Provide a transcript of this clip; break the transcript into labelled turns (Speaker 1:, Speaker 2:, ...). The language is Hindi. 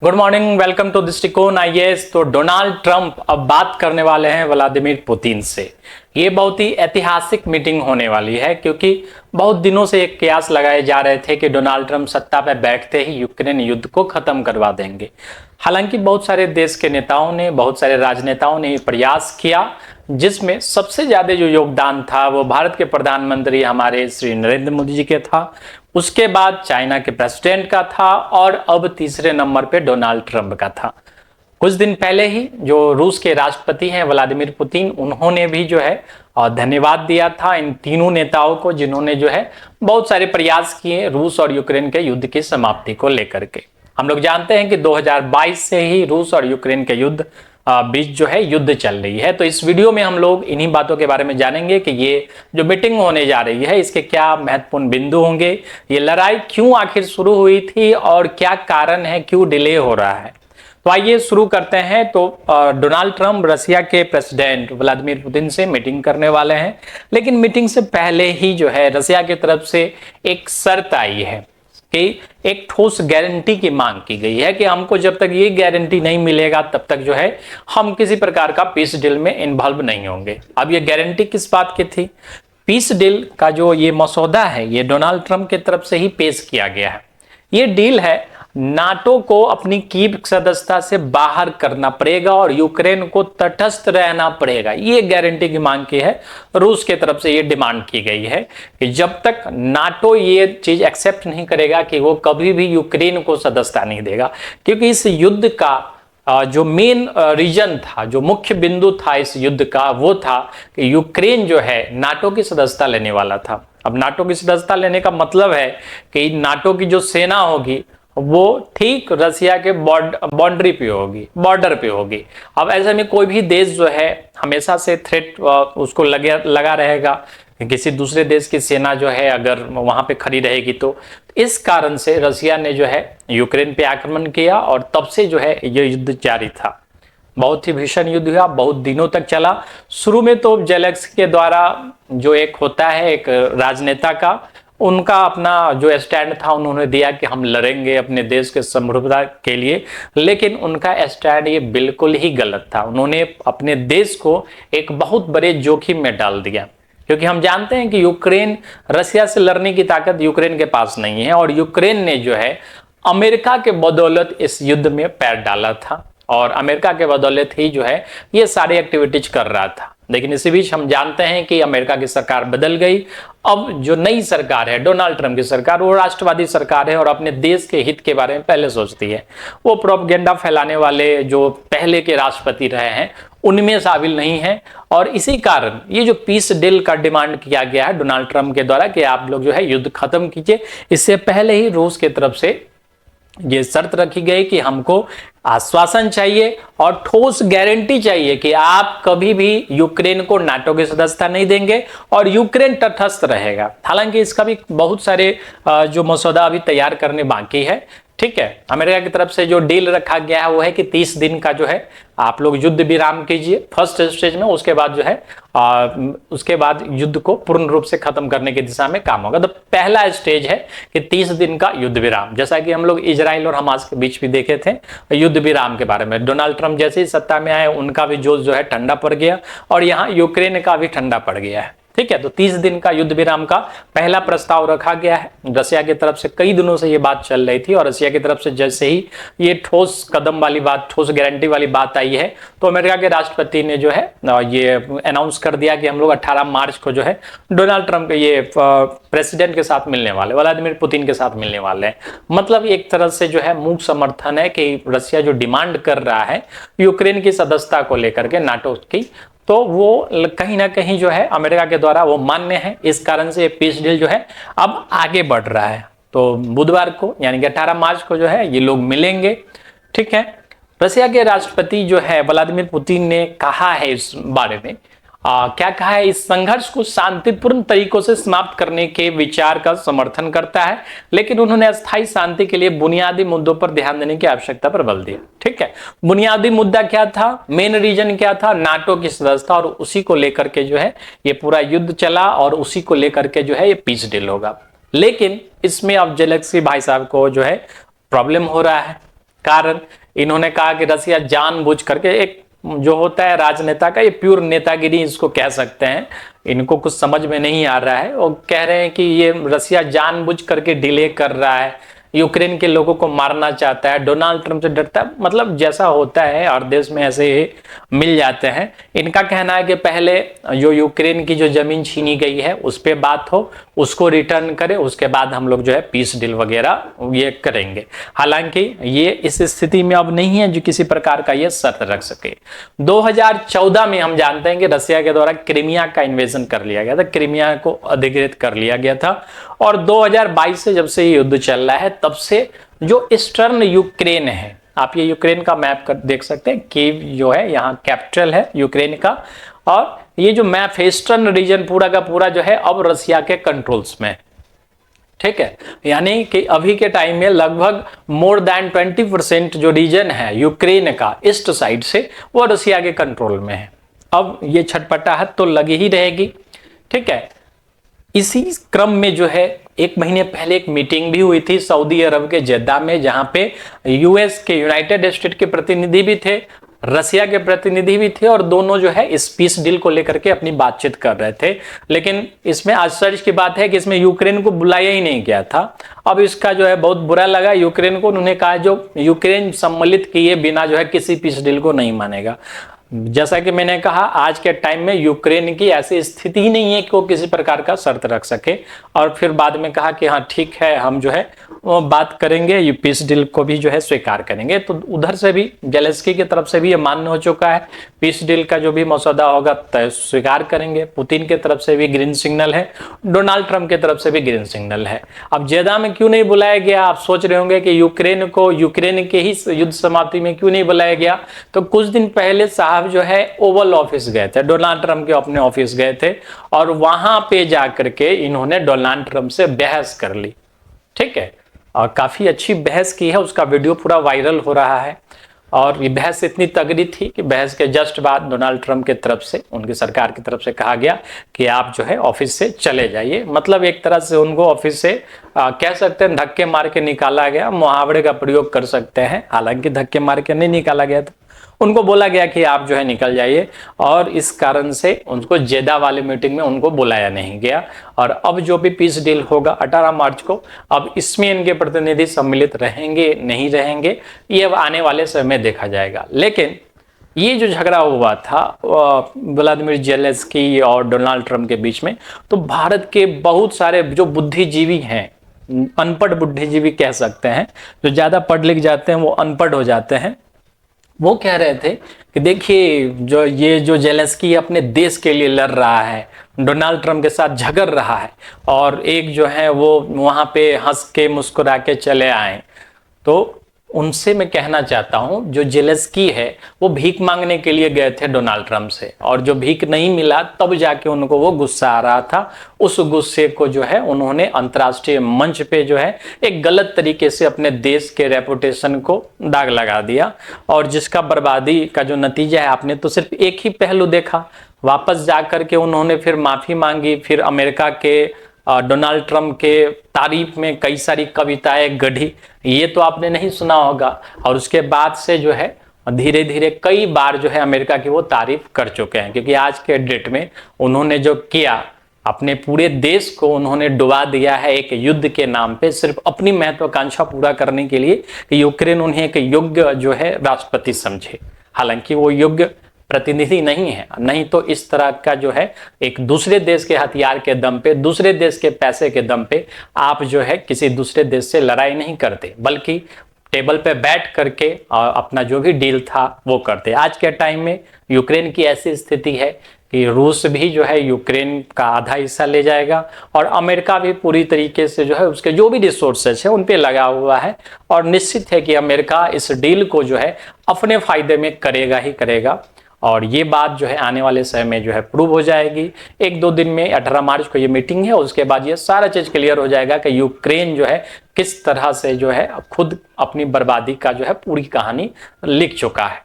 Speaker 1: गुड मॉर्निंग, वेलकम टू दृष्टिकोण आईएएस। तो डोनाल्ड ट्रंप अब बात करने वाले हैं व्लादिमीर पुतिन से। ये बहुत ही ऐतिहासिक मीटिंग होने वाली है क्योंकि बहुत दिनों से एक कयास लगाए जा रहे थे कि डोनाल्ड ट्रंप सत्ता पर बैठते ही यूक्रेन युद्ध को खत्म करवा देंगे। हालांकि बहुत सारे देश के नेताओं ने, बहुत सारे राजनेताओं ने प्रयास किया, जिसमें सबसे ज्यादा जो योगदान था वो भारत के प्रधानमंत्री हमारे श्री नरेंद्र मोदी जी के था, उसके बाद चाइना के प्रेसिडेंट का था और अब तीसरे नंबर पे डोनाल्ड ट्रंप का था। कुछ दिन पहले ही जो रूस के राष्ट्रपति हैं व्लादिमीर पुतिन, उन्होंने भी जो है धन्यवाद दिया था इन तीनों नेताओं को, जिन्होंने जो है बहुत सारे प्रयास किए रूस और यूक्रेन के युद्ध की समाप्ति को लेकर के। हम लोग जानते हैं कि 2022 से ही रूस और यूक्रेन के युद्ध बीच जो है युद्ध चल रही है। तो इस वीडियो में हम लोग इन्हीं बातों के बारे में जानेंगे कि ये जो मीटिंग होने जा रही है इसके क्या महत्वपूर्ण बिंदु होंगे, ये लड़ाई क्यों आखिर शुरू हुई थी और क्या कारण है, क्यों डिले हो रहा है। तो आइए शुरू करते हैं। तो डोनाल्ड ट्रंप रशिया के प्रेसिडेंट व्लादिमीर पुतिन से मीटिंग करने वाले हैं, लेकिन मीटिंग से पहले ही जो है रशिया की तरफ से एक शर्त आई है कि एक ठोस गारंटी की मांग की गई है कि हमको जब तक ये गारंटी नहीं मिलेगा तब तक जो है हम किसी प्रकार का पीस डील में इन्वॉल्व नहीं होंगे। अब ये गारंटी किस बात की थी? पीस डील का जो ये मसौदा है ये डोनाल्ड ट्रंप की तरफ से ही पेश किया गया है। ये डील है नाटो को अपनी कीव सदस्यता से बाहर करना पड़ेगा और यूक्रेन को तटस्थ रहना पड़ेगा। ये गारंटी की मांग की है, रूस के तरफ से ये डिमांड की गई है कि जब तक नाटो ये चीज एक्सेप्ट नहीं करेगा कि वो कभी भी यूक्रेन को सदस्यता नहीं देगा, क्योंकि इस युद्ध का जो मेन रीजन था, जो मुख्य बिंदु था इस युद्ध का, वो था कि यूक्रेन जो है नाटो की सदस्यता लेने वाला था। अब नाटो की सदस्यता लेने का मतलब है कि नाटो की जो सेना होगी वो ठीक रशिया के बाउंड्री पे होगी, बॉर्डर पे होगी। अब ऐसे में कोई भी देश जो है हमेशा से थ्रेट उसको लगा रहेगा, किसी दूसरे देश की सेना जो है अगर वहां पे खड़ी रहेगी तो इस कारण से रशिया ने जो है यूक्रेन पे आक्रमण किया और तब से जो है ये युद्ध जारी था। बहुत ही भीषण युद्ध हुआ, बहुत दिनों तक चला। शुरू में तो जेलेंस्की के द्वारा जो एक होता है एक राजनेता का, उनका अपना जो स्टैंड था उन्होंने दिया कि हम लड़ेंगे अपने देश के समृद्धता के लिए, लेकिन उनका स्टैंड ये बिल्कुल ही गलत था। उन्होंने अपने देश को एक बहुत बड़े जोखिम में डाल दिया, क्योंकि हम जानते हैं कि यूक्रेन, रशिया से लड़ने की ताकत यूक्रेन के पास नहीं है और यूक्रेन ने जो है अमेरिका के बदौलत इस युद्ध में पैर डाला था और अमेरिका के बदौलत ही जो है ये सारी एक्टिविटीज कर रहा था। लेकिन इसी बीच हम जानते हैं कि अमेरिका की सरकार बदल गई। अब जो नई सरकार है, डोनाल्ड ट्रंप की सरकार, वो राष्ट्रवादी सरकार है और अपने देश के हित के बारे में पहले सोचती है। वो प्रोपेगेंडा फैलाने वाले जो पहले के राष्ट्रपति रहे हैं उनमें शामिल नहीं है और इसी कारण ये जो पीस डील का डिमांड किया गया है डोनाल्ड ट्रंप के द्वारा कि आप लोग जो है युद्ध खत्म कीजिए, इससे पहले ही रूस की तरफ से ये शर्त रखी गई कि हमको आश्वासन चाहिए और ठोस गारंटी चाहिए कि आप कभी भी यूक्रेन को नाटो की सदस्यता नहीं देंगे और यूक्रेन तटस्थ रहेगा। हालांकि इसका भी बहुत सारे जो मसौदा अभी तैयार करने बाकी है। ठीक है, अमेरिका की तरफ से जो डील रखा गया है वो है कि 30 दिन का जो है आप लोग युद्ध विराम कीजिए फर्स्ट स्टेज में, उसके बाद जो है उसके बाद युद्ध को पूर्ण रूप से खत्म करने की दिशा में काम होगा। तो पहला स्टेज है कि 30 दिन का युद्ध विराम, जैसा कि हम लोग इजराइल और हमास के बीच भी देखे थे युद्ध विराम के बारे में। डोनाल्ड ट्रंप जैसे ही सत्ता में आए उनका भी जोश जो है ठंडा पड़ गया और यहाँ यूक्रेन का भी ठंडा पड़ गया है। ठीक है, तो 30 दिन का युद्ध विराम का पहला प्रस्ताव रखा गया है। रशिया की तरफ से कई दिनों से ये बात चल रही थी और रशिया की तरफ से जैसे ही ये ठोस कदम वाली बात, ठोस गारंटी वाली बात आई है तो अमेरिका के राष्ट्रपति ने जो है ये अनाउंस कर दिया कि हम लोग 18 मार्च को जो है डोनाल्ड ट्रंप के ये प्रेसिडेंट के साथ मिलने वाले, व्लादिमीर पुतिन के साथ मिलने वाले हैं। मतलब एक तरह से जो है मूक समर्थन है कि रशिया जो डिमांड कर रहा है यूक्रेन की सदस्यता को लेकर के नाटो की, तो वो कहीं ना कहीं जो है अमेरिका के द्वारा वो मान्य है। इस कारण से पीस डील जो है अब आगे बढ़ रहा है। तो बुधवार को यानी कि 18 मार्च को जो है ये लोग मिलेंगे। ठीक है, रशिया के राष्ट्रपति जो है व्लादिमीर पुतिन ने कहा है इस बारे में, क्या कहा है, इस संघर्ष को शांतिपूर्ण तरीकों से समाप्त करने के विचार का समर्थन करता है, लेकिन उन्होंने अस्थायी शांति के लिए बुनियादी मुद्दों पर ध्यान देने की आवश्यकता पर बल दिया। ठीक है, बुनियादी मुद्दा क्या था, मेन रीजन क्या था, नाटो की सदस्यता, और उसी को लेकर के जो है ये पूरा युद्ध चला और उसी को लेकर के जो है ये पीस डील होगा। लेकिन इसमें अब जेलेंस्की भाई साहब को जो है प्रॉब्लम हो रहा है। कारण इन्होंने कहा कि रसिया जानबूझ करके, एक जो होता है राजनेता का, ये प्योर नेतागिरी इसको कह सकते हैं, इनको कुछ समझ में नहीं आ रहा है और कह रहे हैं कि ये रसिया जानबूझ करके डिले कर रहा है, यूक्रेन के लोगों को मारना चाहता है, डोनाल्ड ट्रंप से डरता है। मतलब जैसा होता है हर देश में ऐसे ही मिल जाते हैं। इनका कहना है कि पहले जो यूक्रेन की जो जमीन छीनी गई है उस पर बात हो, उसको रिटर्न करें, उसके बाद हम लोग जो है पीस डील वगैरह ये करेंगे। हालांकि ये इस स्थिति में अब नहीं है जो किसी प्रकार का ये शर्त रख सके। 2014 में हम जानते हैं कि रसिया के द्वारा क्रीमिया का इन्वेजन कर लिया गया था, क्रीमिया को अधिकृत कर लिया गया था। और 2022 से जब से ये युद्ध चल रहा है तब से जो ईस्टर्न यूक्रेन है, आप ये यूक्रेन का मैप कर देख सकते हैं, कीव जो है यहाँ कैपिटल है यूक्रेन का, और ये जो मैप है ईस्टर्न रीजन पूरा का पूरा जो है अब रसिया के कंट्रोल्स में, ठीक है। यानी कि अभी के टाइम में लगभग मोर देन 20% जो रीजन है यूक्रेन का ईस्ट साइड से वो रसिया के कंट्रोल में है। अब ये छटपटाहट तो लगी ही रहेगी, ठीक है। इसी क्रम में जो है एक महीने पहले एक मीटिंग भी हुई थी सऊदी अरब के जेद्दा में, जहां पे यूएस के, यूनाइटेड स्टेट के प्रतिनिधि भी थे, रसिया के प्रतिनिधि भी थे, और दोनों जो है इस पीस डील को लेकर के अपनी बातचीत कर रहे थे। लेकिन इसमें आश्चर्य की बात है कि इसमें यूक्रेन को बुलाया ही नहीं गया था। अब इसका जो है बहुत बुरा लगा यूक्रेन को। उन्होंने कहा जो यूक्रेन सम्मिलित किए बिना जो है किसी पीस डील को नहीं मानेगा। जैसा कि मैंने कहा आज के टाइम में यूक्रेन की ऐसी स्थिति ही नहीं है कि वो किसी प्रकार का शर्त रख सके, और फिर बाद में कहा कि हाँ ठीक है हम जो है वो बात करेंगे, ये पीस डील को भी जो है स्वीकार करेंगे। तो उधर से भी जेलेंस्की की तरफ से भी ये मान्य हो चुका है, पीस डील का जो भी मसौदा होगा तय स्वीकार करेंगे। पुतिन की तरफ से भी ग्रीन सिग्नल है, डोनाल्ड ट्रंप की तरफ से भी ग्रीन सिग्नल है। अब जेदा में क्यों नहीं बुलाया गया, आप सोच रहे होंगे कि यूक्रेन को यूक्रेन के ही युद्ध समाप्ति में क्यों नहीं बुलाया गया। तो कुछ दिन पहले साहब जो है ओवल ऑफिस गए थे, डोनाल्ड ट्रंप के अपने ऑफिस गए थे, और वहां पे जाकर के इन्होंने डोनाल्ड ट्रंप से बहस कर ली, ठीक है। और काफी अच्छी बहस की है, उसका वीडियो पूरा वायरल हो रहा है। और ये बहस इतनी तगड़ी थी कि बहस के जस्ट बाद डोनाल्ड ट्रंप की तरफ से, उनकी सरकार की तरफ से कहा गया कि आप जो है ऑफिस से चले जाइए। मतलब एक तरह से उनको ऑफिस से कह सकते हैं धक्के मार के निकाला गया, मुहावरे का प्रयोग कर सकते हैं। हालांकि धक्के मार के नहीं निकाला गया था, उनको बोला गया कि आप जो है निकल जाइए, और इस कारण से उनको जेदा वाली मीटिंग में उनको बुलाया नहीं गया। और अब जो भी पीस डील होगा 18 मार्च को, अब इसमें इनके प्रतिनिधि सम्मिलित रहेंगे नहीं रहेंगे ये अब आने वाले समय में देखा जाएगा। लेकिन ये जो झगड़ा हुआ था व्लादिमीर जेलेंस्की और डोनाल्ड ट्रंप के बीच में, तो भारत के बहुत सारे जो बुद्धिजीवी हैं, अनपढ़ बुद्धिजीवी कह सकते हैं, जो ज्यादा पढ़ लिख जाते हैं वो अनपढ़ हो जाते हैं, वो कह रहे थे कि देखिए जो ये जो जेलेंस्की अपने देश के लिए लड़ रहा है, डोनाल्ड ट्रंप के साथ झगड़ रहा है, और एक जो है वो वहां पे हंस के मुस्कुरा के चले आए। तो उनसे मैं कहना चाहता हूं जो जेलेंस्की है वो भीख मांगने के लिए गए थे डोनाल्ड ट्रंप से, और जो भीख नहीं मिला तब जाके उनको वो गुस्सा आ रहा था। उस गुस्से को जो है उन्होंने अंतर्राष्ट्रीय मंच पे जो है एक गलत तरीके से अपने देश के रेपुटेशन को दाग लगा दिया, और जिसका बर्बादी का जो नतीजा है आपने तो सिर्फ एक ही पहलू देखा। वापस जाकर के उन्होंने फिर माफी मांगी, फिर अमेरिका के डोनाल्ड ट्रंप के तारीफ में कई सारी कविताएं गढ़ी, ये तो आपने नहीं सुना होगा। और उसके बाद से जो है धीरे धीरे कई बार जो है अमेरिका की वो तारीफ कर चुके हैं, क्योंकि आज के डेट में उन्होंने जो किया, अपने पूरे देश को उन्होंने डुबा दिया है एक युद्ध के नाम पे, सिर्फ अपनी महत्वाकांक्षा पूरा करने के लिए कि यूक्रेन उन्हें एक योग्य जो है राष्ट्रपति समझे। हालांकि वो योग्य प्रतिनिधि नहीं है, नहीं तो इस तरह का जो है एक दूसरे देश के हथियार के दम पे, दूसरे देश के पैसे के दम पे आप जो है किसी दूसरे देश से लड़ाई नहीं करते, बल्कि टेबल पे बैठ करके अपना जो भी डील था वो करते। आज के टाइम में यूक्रेन की ऐसी स्थिति है कि रूस भी जो है यूक्रेन का आधा हिस्सा ले जाएगा, और अमेरिका भी पूरी तरीके से जो है उसके जो भी रिसोर्सेज है उन पे लगा हुआ है, और निश्चित है कि अमेरिका इस डील को जो है अपने फायदे में करेगा ही करेगा। और ये बात जो है आने वाले समय में जो है प्रूव हो जाएगी। 1-2 दिन में 18 मार्च को ये मीटिंग है, उसके बाद ये सारा चीज क्लियर हो जाएगा कि यूक्रेन जो है किस तरह से जो है खुद अपनी बर्बादी का जो है पूरी कहानी लिख चुका है।